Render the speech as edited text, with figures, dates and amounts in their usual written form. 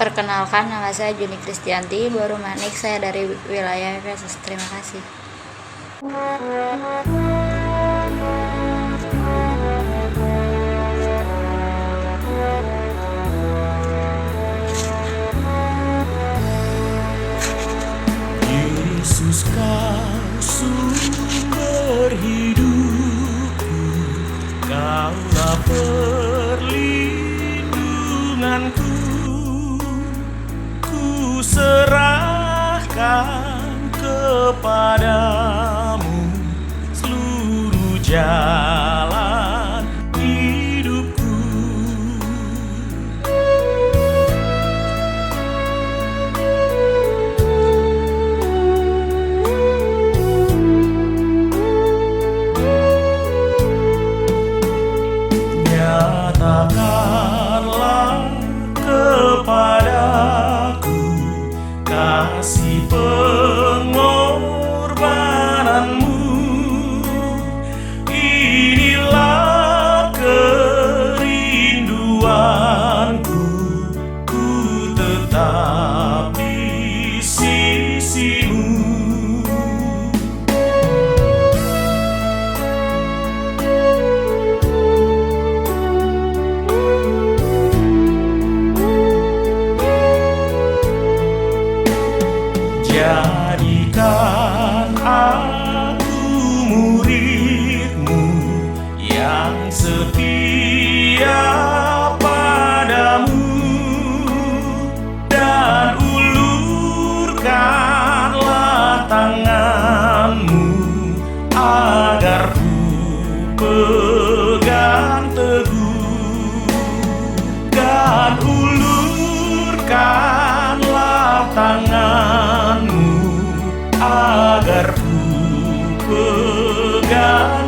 Perkenalkan, nama saya Juni Kristianti, baru Manik, saya dari wilayah Efesus. Terima kasih. Yesus, kau sumber hidupku, kaulah perlindunganku. Ku serahkan kepadamu seluruh jalan hidupku. Nyatakanlah kepadaku kasih pengorbananmu. Inilah kerinduanku, ku tetap di sisimu. Jadikan aku muridmu yang setia padamu, dan ulurkanlah tanganmu agar ku pegang teguh, dan ulurkanlah tanganmu agar ku pegang